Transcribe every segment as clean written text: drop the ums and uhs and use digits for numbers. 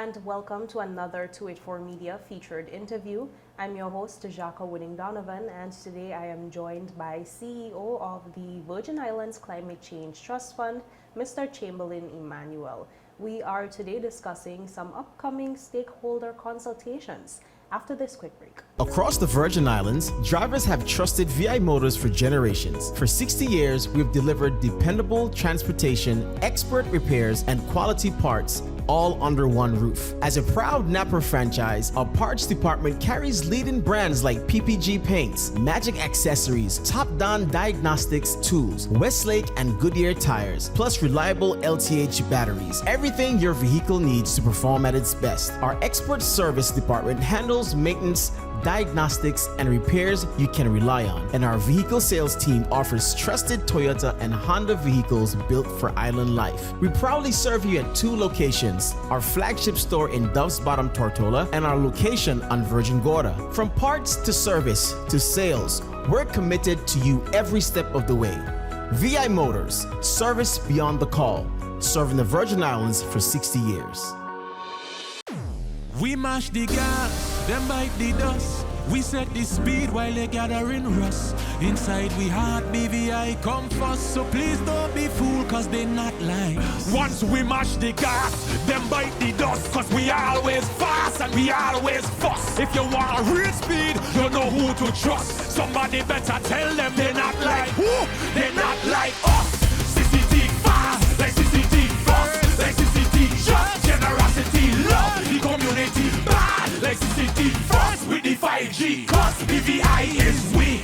and welcome to another 284 Media featured interview. I'm your host, Jhaka Donovan, and today I am joined by CEO of the Virgin Islands Climate Change Trust Fund, Mr. Chamberlain Emmanuel. We are today discussing some upcoming stakeholder consultations after this quick break. Across the Virgin Islands, drivers have trusted VI Motors for generations. For 60 years, we've delivered dependable transportation, expert repairs, and quality parts, all under one roof. As a proud Napa franchise, our parts department carries leading brands like PPG Paints, Magic Accessories, Top Don Diagnostics Tools, Westlake and Goodyear Tires, plus reliable LTH batteries. Everything your vehicle needs to perform at its best. Our expert service department handles maintenance, diagnostics, and repairs you can rely on. And our vehicle sales team offers trusted Toyota and Honda vehicles built for island life. We proudly serve you at 2 locations, our flagship store in Dove's Bottom, Tortola, and our location on Virgin Gorda. From parts to service to sales, we're committed to you every step of the way. VI Motors, service beyond the call, serving the Virgin Islands for 60 years. We mash the gas, them bite the dust. We set the speed while they gathering rust. Inside we heart BVI come first. So please don't be fooled, cause they not like us. Once we mash the gas, them bite the dust. Cause we always fast and we always fuss. If you want real speed, you know who to trust. Somebody better tell them they're not like who? They're not like us. CCT fast, like CCT fast, like CCT just generosity, love the community bad, like CCT fast with the 5G, cause BVI is we.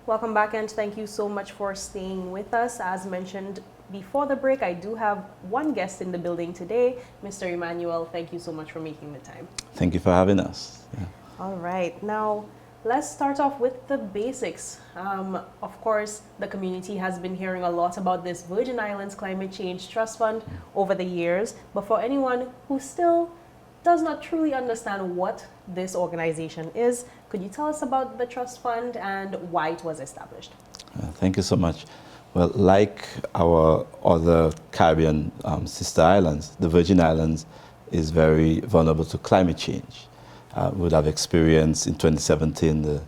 Welcome back, and thank you so much for staying with us. As mentioned before the break, I do have one guest in the building today, Mr. Emmanuel. Thank you so much for making the time. Thank you for having us. Yeah. All right, now let's start off with the basics. Of course, the community has been hearing a lot about this Virgin Islands Climate Change Trust Fund over the years, but for anyone who still does not truly understand what this organization is, could you tell us about the trust fund and why it was established? Thank you so much. Well, like our other Caribbean sister islands, the Virgin Islands is very vulnerable to climate change. We would have experienced in 2017 the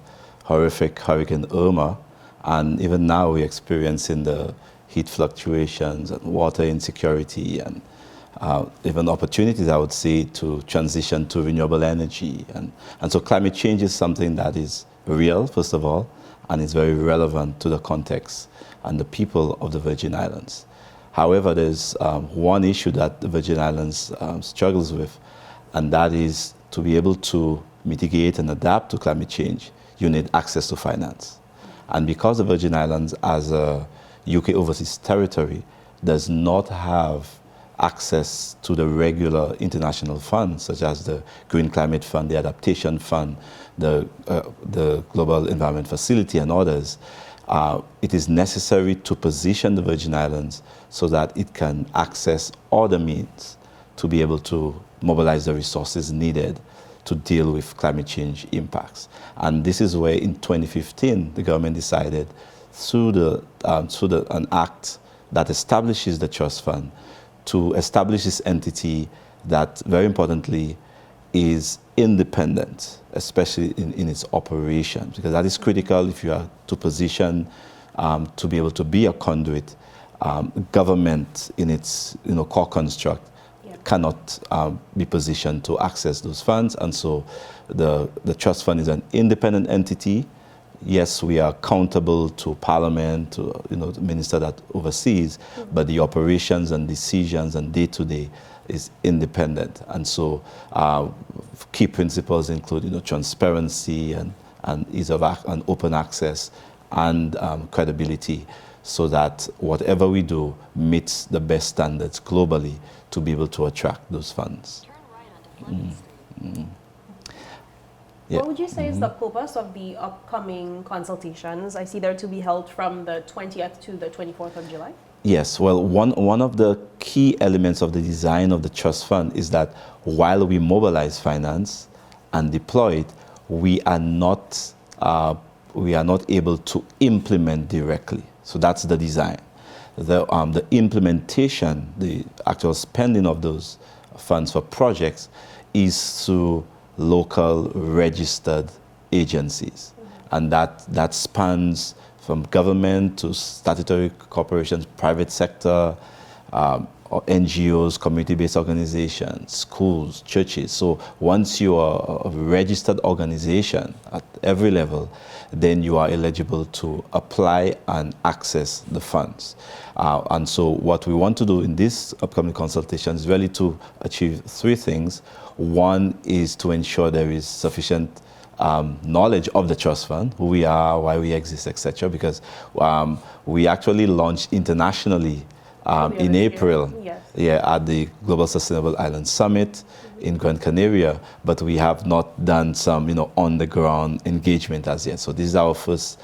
horrific Hurricane Irma, and even now we're experiencing the heat fluctuations and water insecurity and even opportunities, I would say, to transition to renewable energy. And so climate change is something that is real, first of all, and is very relevant to the context and the people of the Virgin Islands. However, there's one issue that the Virgin Islands struggles with, and that is to be able to mitigate and adapt to climate change, you need access to finance. And because the Virgin Islands, as a UK overseas territory, does not have access to the regular international funds, such as the Green Climate Fund, the Adaptation Fund, the Global Environment Facility, and others, it is necessary to position the Virgin Islands so that it can access other means to be able to mobilize the resources needed to deal with climate change impacts. And this is where in 2015, the government decided through an act that establishes the trust fund to establish this entity that, very importantly, is independent, especially in its operations, because that is critical if you are to position to be able to be a conduit. Government in its core construct cannot be positioned to access those funds, and so the trust fund is an independent entity. Yes, we are accountable to Parliament, to the minister that oversees, but the operations and decisions and day-to-day is independent. And so key principles include transparency and ease of and open access and credibility, so that whatever we do meets the best standards globally to be able to attract those funds. Yeah. What would you say is the purpose of the upcoming consultations? I see they're to be held from the 20th to the 24th of July. Yes, well, one of the key elements of the design of the trust fund is that while we mobilize finance and deploy it, we are not we are not able to implement directly. So that's the design. The implementation, the actual spending of those funds for projects is through local registered agencies. And that spans from government to statutory corporations, private sector, or NGOs, community-based organizations, schools, churches. So once you are a registered organization at every level, then you are eligible to apply and access the funds. And so what we want to do in this upcoming consultation is really to achieve three things. One is to ensure there is sufficient knowledge of the trust fund, who we are, why we exist, etc. Because we actually launched internationally in April, yes, at the Global Sustainable Island Summit in Gran Canaria, but we have not done some, on-the-ground engagement as yet. So this is our first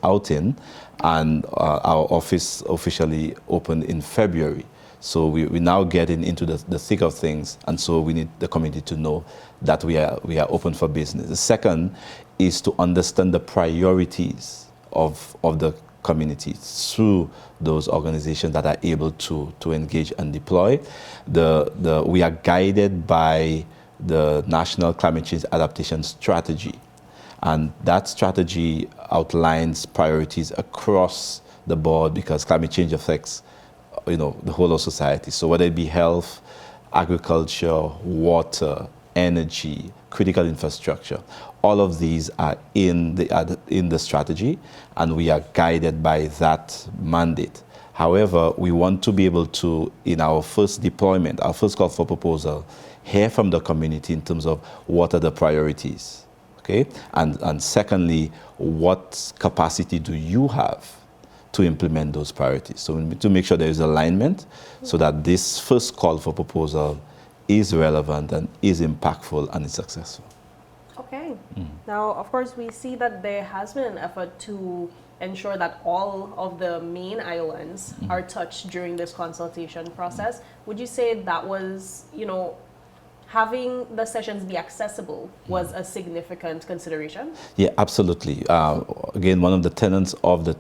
outing, and our office officially opened in February. So we're now getting into the thick of things, and so we need the community to know that we are open for business. The second is to understand the priorities of the community through those organizations that are able to engage and deploy. We are guided by the National Climate Change Adaptation Strategy, and that strategy outlines priorities across the board because climate change affects the whole of society. So whether it be health, agriculture, water, energy, critical infrastructure, all of these are in the strategy, and we are guided by that mandate. However, we want to be able to, in our first deployment, our first call for proposal, hear from the community in terms of what are the priorities, okay? And secondly, what capacity do you have to implement those priorities? So we need to make sure there is alignment so that this first call for proposal is relevant and is impactful and is successful. Okay. Now, of course, we see that there has been an effort to ensure that all of the main islands are touched during this consultation process. Would you say that was, having the sessions be accessible was a significant consideration? Yeah, absolutely. Again, one of the tenets of the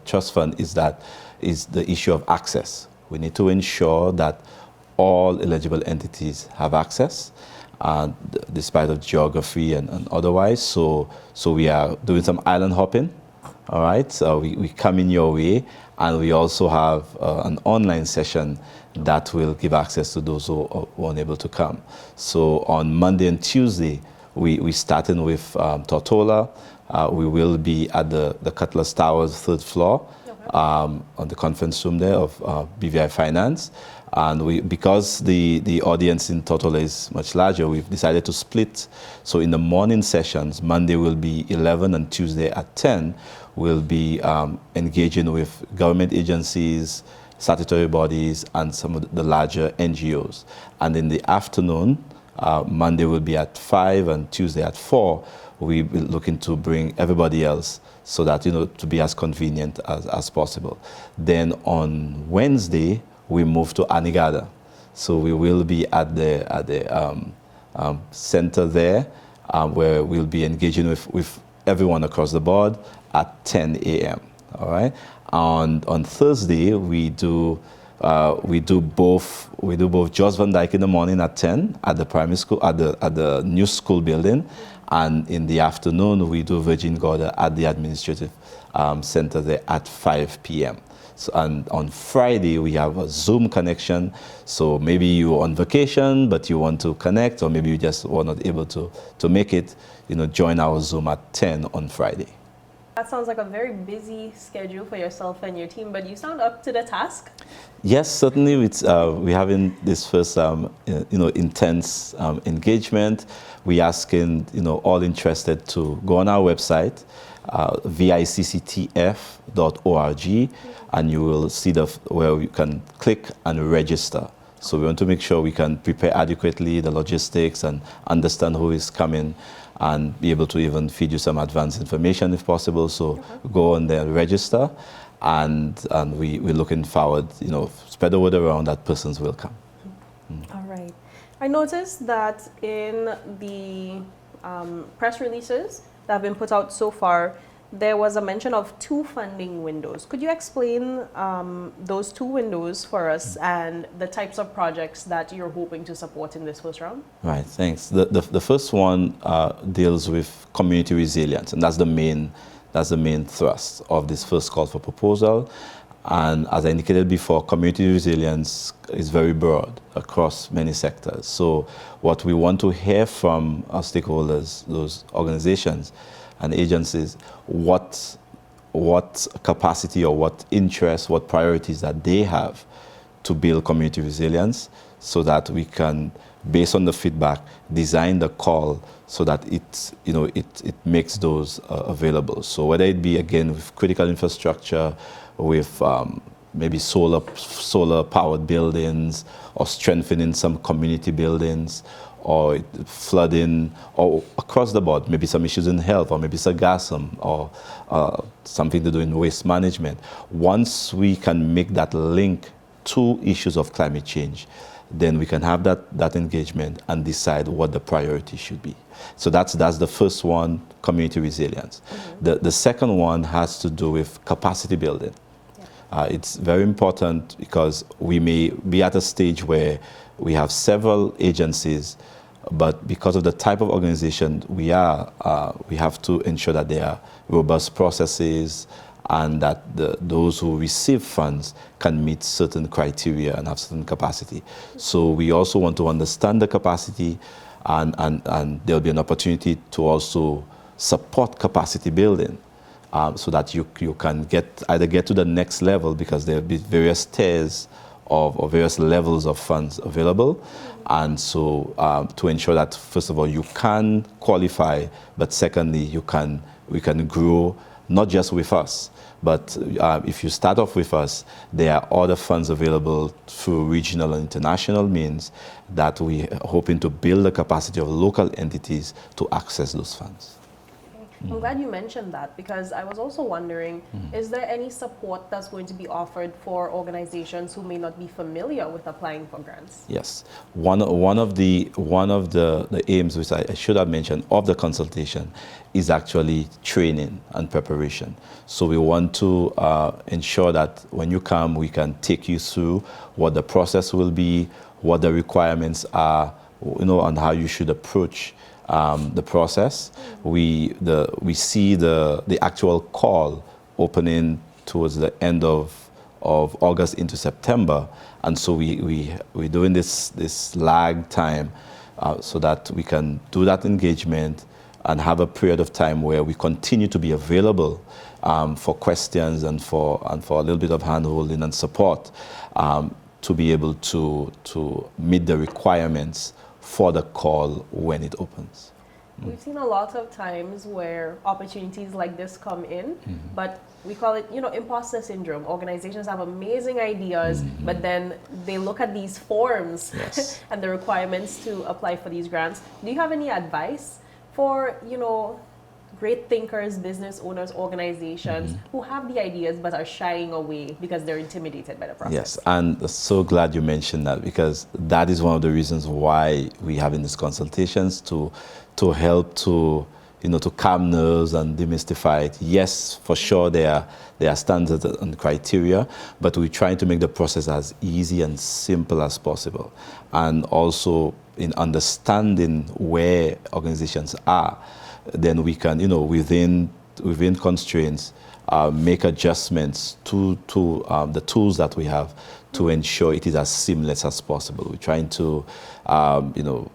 trust fund is the issue of access. We need to ensure that all eligible entities have access, despite of geography and otherwise. So we are doing some island hopping. All right, so we come in your way, and we also have an online session that will give access to those who are unable to come. So on Monday and Tuesday, we starting with Tortola. We will be at the Cutlass Towers, 3rd floor, on the conference room there of BVI Finance. And because the audience in Tortola is much larger, we've decided to split. So in the morning sessions, Monday will be 11 and Tuesday at 10, we'll be engaging with government agencies, statutory bodies, and some of the larger NGOs. And in the afternoon, Monday will be at 5 and Tuesday at 4, we'll be looking to bring everybody else so that, to be as convenient as possible. Then on Wednesday, we move to Anegada. So we will be at the center there, where we'll be engaging with everyone across the board at 10 a.m. All right. On Thursday, we do both Jos van Dijk in the morning at 10 at the primary school at the new school building, and in the afternoon we do Virgin Gorda at the administrative center there at 5 p.m. So, and on Friday, we have a Zoom connection. So maybe you're on vacation, but you want to connect, or maybe you just were not able to make it, join our Zoom at 10 on Friday. That sounds like a very busy schedule for yourself and your team, but you sound up to the task. Yes, certainly. We're having this first, intense engagement. We're asking, all interested to go on our website, VICCTF.org, and you will see where you can click and register. So we want to make sure we can prepare adequately the logistics and understand who is coming, and be able to even feed you some advanced information if possible. So go on there and register, and we're looking forward, spread the word around that persons will come. All right. I noticed that in the press releases, that have been put out so far, there was a mention of 2 funding windows. Could you explain those 2 windows for us and the types of projects that you're hoping to support in this first round? Right, thanks. The first one deals with community resilience, and that's the main thrust of this first call for proposal. And as I indicated before, community resilience is very broad across many sectors. So what we want to hear from our stakeholders, those organizations and agencies, what capacity or what interests, what priorities that they have to build community resilience, so that we can, based on the feedback, design the call so that it makes those available. So whether it be, again, with critical infrastructure, with maybe solar powered buildings, or strengthening some community buildings, or flooding, or across the board, maybe some issues in health, or maybe sargassum, or something to do in waste management. Once we can make that link to issues of climate change, then we can have that engagement and decide what the priority should be. So that's the first one, community resilience. Mm-hmm. The second one has to do with capacity building. Yeah. It's very important because we may be at a stage where we have several agencies, but because of the type of organization we have to ensure that there are robust processes and that those who receive funds can meet certain criteria and have certain capacity. So we also want to understand the capacity, and there'll be an opportunity to also support capacity building, so that you can either get to the next level, because there'll be various tiers or various levels of funds available. And so to ensure that, first of all, you can qualify, but secondly, we can grow not just with us, but if you start off with us, there are other funds available through regional and international means that we are hoping to build the capacity of local entities to access those funds. I'm glad you mentioned that, because I was also wondering, is there any support that's going to be offered for organizations who may not be familiar with applying for grants? Yes. One of the aims, which I should have mentioned, of the consultation is actually training and preparation. So we want to ensure that when you come, we can take you through what the process will be, what the requirements are, and how you should approach the process. We see the actual call opening towards the end of August into September, and so we're doing this lag time so that we can do that engagement and have a period of time where we continue to be available for questions and for a little bit of hand-holding and support to be able to meet the requirements for the call when it opens. We've seen a lot of times where opportunities like this come in, but we call it, imposter syndrome. Organizations have amazing ideas, but then they look at these forms Yes. and the requirements to apply for these grants. Do you have any advice for, great thinkers, business owners, organizations who have the ideas but are shying away because they're intimidated by the process? Yes, and so glad you mentioned that, because that is one of the reasons why we have in these consultations to help to calm nerves and demystify it. Yes, for sure there are standards and criteria, but we're trying to make the process as easy and simple as possible, and also in understanding where organizations are. Then we can, within constraints, make adjustments to the tools that we have to ensure it is as seamless as possible. We're trying to,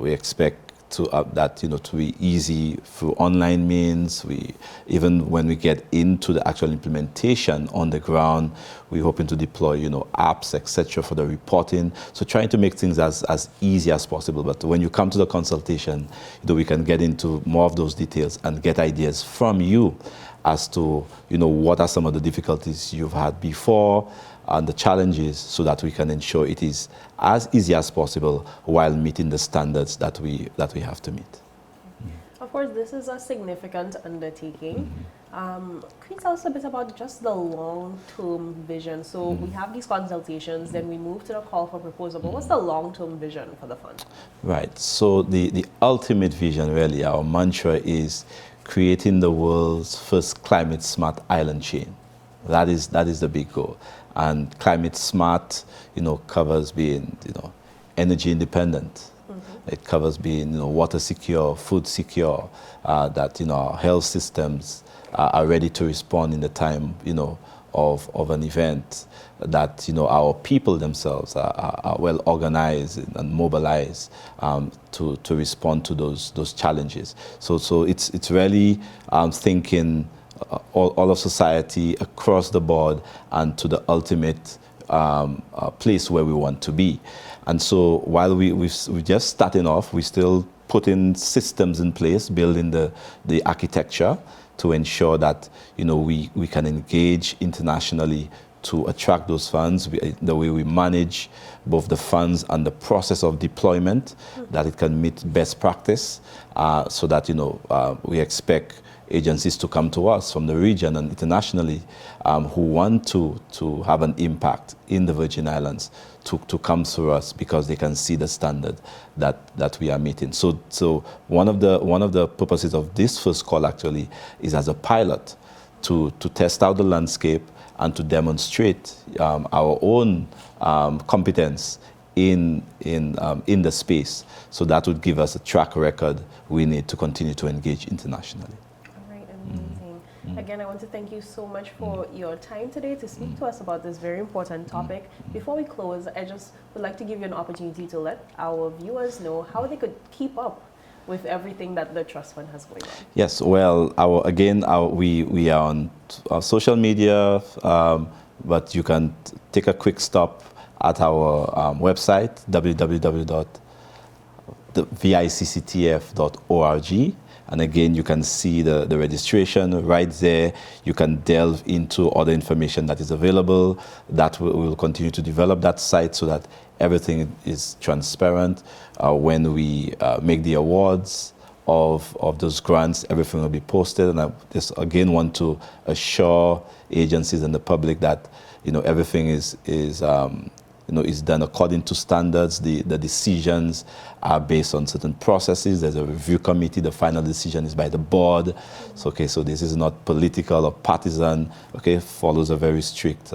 we expect that to be easy through online means. Even when we get into the actual implementation on the ground, we're hoping to deploy apps, etc., for the reporting. So trying to make things as easy as possible. But when you come to the consultation, we can get into more of those details and get ideas from you as to what are some of the difficulties you've had before and the challenges, so that we can ensure it is as easy as possible while meeting the standards that we have to meet. Of course, this is a significant undertaking. Can you tell us a bit about just the long-term vision? So we have these consultations, then we move to the call for proposal, but what's the long-term vision for the fund? Right, so the ultimate vision, really, our mantra is creating the world's first climate smart island chain. That is the big goal. And climate smart, covers being, energy independent. It covers being, water secure, food secure, that, our health systems are ready to respond in the time, of an event, that, our people themselves are well organized and mobilized to respond to those challenges. So it's really thinking all of society across the board and to the ultimate place where we want to be. And so while we're just starting off, we're still putting systems in place, building the architecture to ensure that we can engage internationally to attract those funds, the way we manage both the funds and the process of deployment, that it can meet best practice, so that we expect agencies to come to us from the region and internationally who want to have an impact in the Virgin Islands to come through us because they can see the standard that we are meeting. So one of the purposes of this first call actually is as a pilot to test out the landscape and to demonstrate our own competence in the space. So that would give us a track record we need to continue to engage internationally. Amazing. Again, I want to thank you so much for your time today to speak to us about this very important topic. Before we close, I just would like to give you an opportunity to let our viewers know how they could keep up with everything that the Trust Fund has going on. Yes, well, we are on social media, but you can take a quick stop at our website, www.vicctf.org. And again, you can see the registration right there. You can delve into other information that is available. That we will continue to develop that site so that everything is transparent. When we make the awards of those grants, everything will be posted. And I just again want to assure agencies and the public that everything is done according to standards. The decisions are based on certain processes. There's a review committee. The final decision is by the board. So this is not political or partisan. Follows a very strict,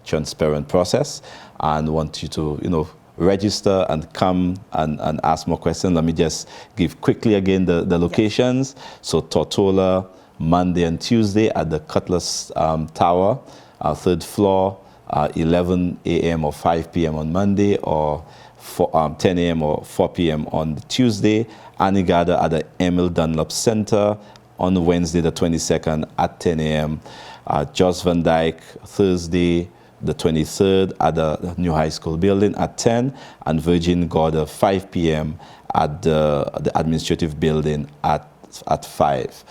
transparent process. And want you to, register and come and ask more questions. Let me just give quickly again the locations. Yes. So Tortola, Monday and Tuesday at the Cutlass Tower, our 3rd floor. 11 a.m. or 5 p.m. on Monday, or 10 a.m. or 4 p.m. on Tuesday. Anigada at the Emil Dunlop Center on Wednesday the 22nd at 10 a.m. Jos Van Dyke, Thursday the 23rd at the New High School building at 10, and Virgin Gorda 5 p.m. at the administrative building at 5.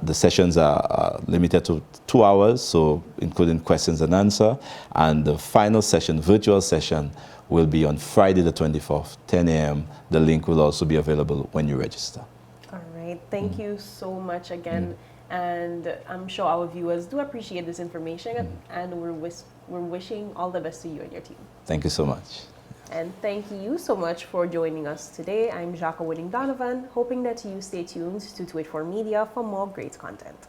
The sessions are limited to 2 hours, so including questions and answer. And the final session, virtual session, will be on Friday the 24th, 10 a.m. The link will also be available when you register. All right. Thank you so much again. And I'm sure our viewers do appreciate this information, and we're wishing all the best to you and your team. Thank you so much. And thank you so much for joining us today. I'm Jhaka Donovan, hoping that you stay tuned to 284 Media for more great content.